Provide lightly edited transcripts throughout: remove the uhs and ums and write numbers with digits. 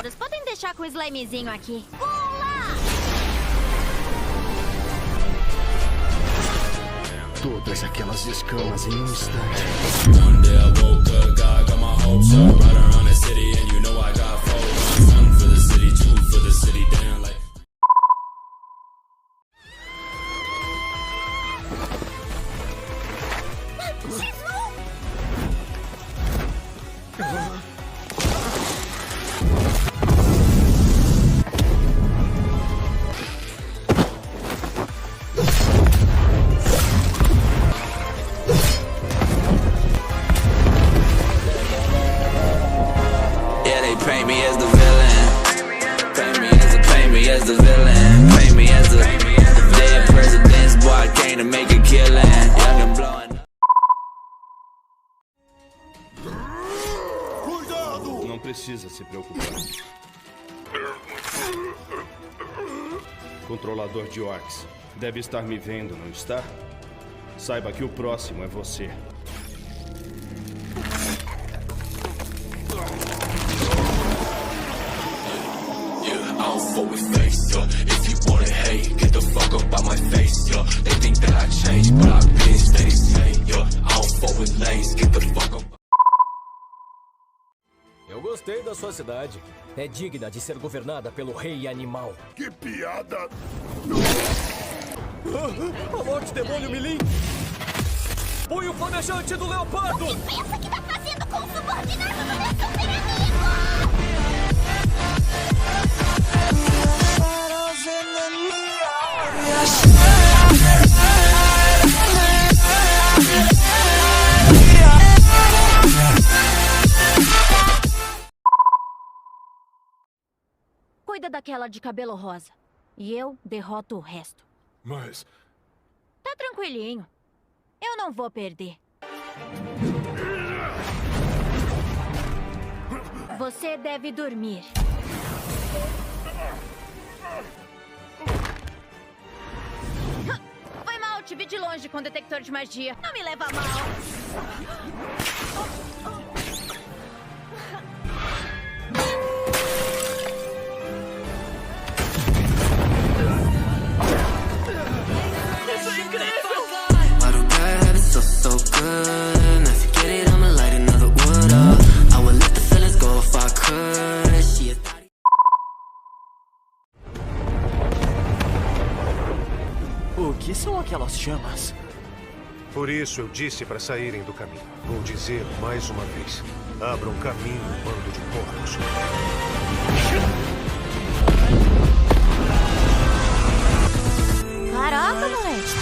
Vocês podem deixar com o slimezinho aqui. Pula! Todas aquelas escamas em um instante. Paint me as the villain. Paint me as the villain. Paint me as the dead president's boy. I came to make a killing. Young and blowing. Cuidado! Não precisa se preocupar. Controlador de orcs. Deve estar me vendo, não está? Saiba que o próximo é você. Forward face, yeah. If you wanna hate, get the fuck up out my face, yeah. They think that I changed, but I've been steady same, yeah. I'll forward lanes, get the fuck up. Eu gostei da sua cidade. É digna de ser governada pelo rei animal. Que piada! A morte demônio Milim! Punho flamejante do leopardo! O que pensa que tá fazendo com o subordinado do meu super amigo? Cuida daquela de cabelo rosa. E eu derroto o resto. Mas... Tá tranquilinho. Eu não vou perder. Você deve dormir. Foi mal, te vi de longe com detector de magia. Não me leva a mal. O que são aquelas chamas? Por isso eu disse para saírem do caminho. Vou dizer mais uma vez. Abram caminho, bando de porcos. Caraca, moleque.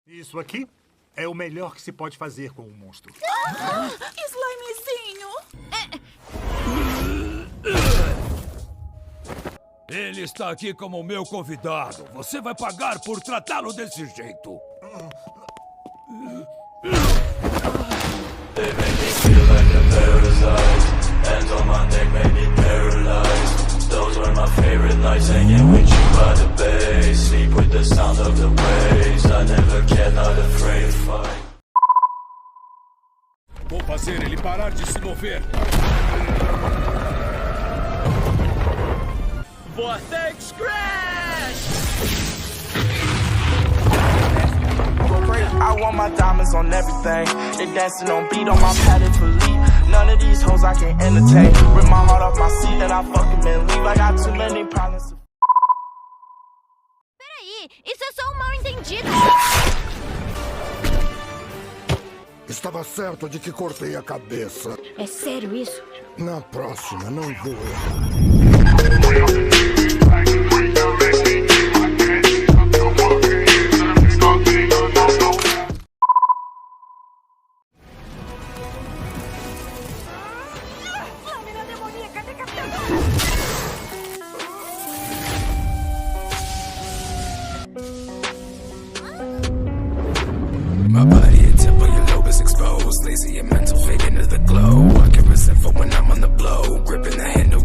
Isso aqui é o melhor que se pode fazer com um monstro. Slimezinho! Ele está aqui como meu convidado. Você vai pagar por tratá-lo desse jeito. They make me feel like a parasite. Hands on my neck make me paralyzed. Those were my favorite nights, hanging with you by the bay. Sleep with the sound of the waves. I never get not afraid to fight. Vou fazer ele parar de se mover. Vortex Crash! I want my diamonds on everything. They dancing on beat on my pattern for lead. None of these hoes I can entertain. Rip my heart off my seat and I fucking man leave. I got too many problems. Peraí, isso é só um mal entendido. Estava certo de que cortei a cabeça. É sério isso? Na próxima, não vou errar. My body a temple, your lobes exposed. Lazy and mental, fade into the glow. I get resentful when I'm on the blow. Gripping the handle,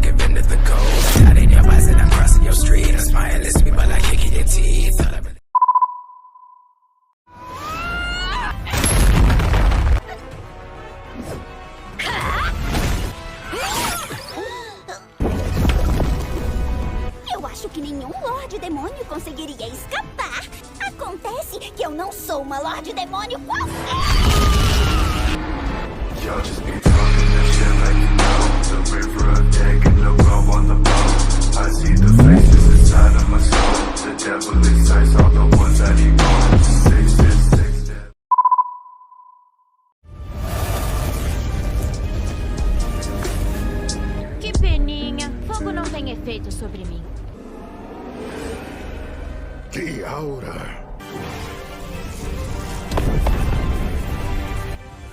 que nenhum Lorde Demônio conseguiria escapar. Acontece que eu não sou uma Lorde Demônio qualquer. Y'all just be talking that shit like you know. The river of taking the row on the boat. I see the faces inside of my soul. The devil excites all the ones that he wants. 666. Que peninha. Fogo não tem efeito sobre mim. Que aura!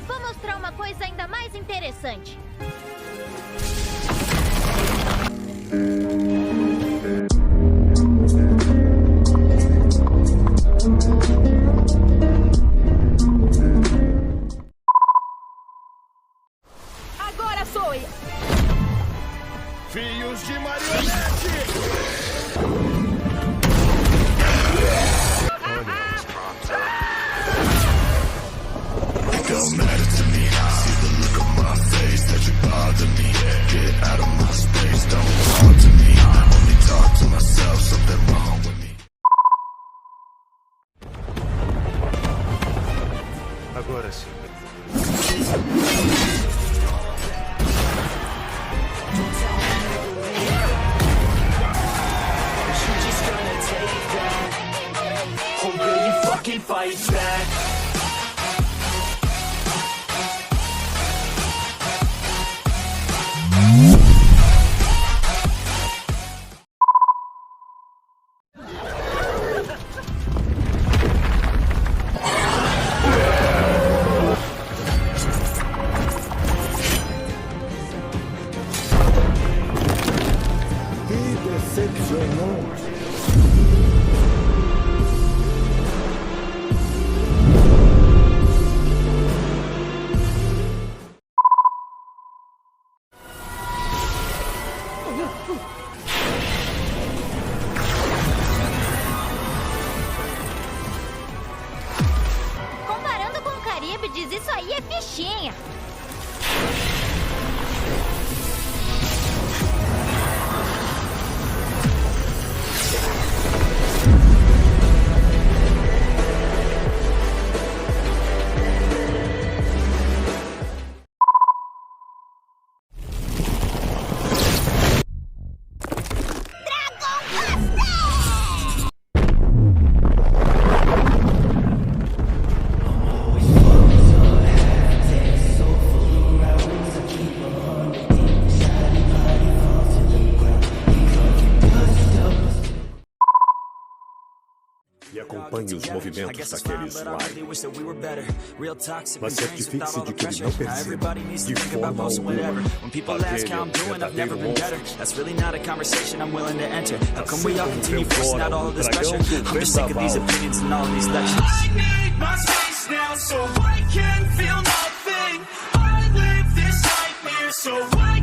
Vou mostrar uma coisa ainda mais interessante. Agora sou eu. Fios de marionete! Don't matter to me. See the look on my face that you bother me. Get out of my space, don't talk to me. I only talk to myself, something wrong with me. Agora sim. Fight back. Que decepcionou! Comparando com o Caribe, diz isso aí é fichinha. E acompanhe os movimentos daquele slime. Mas certifique-se de que ele não perceba de forma alguma fazer um verdadeiro monstro. So I can feel nothing. I live this nightmare so I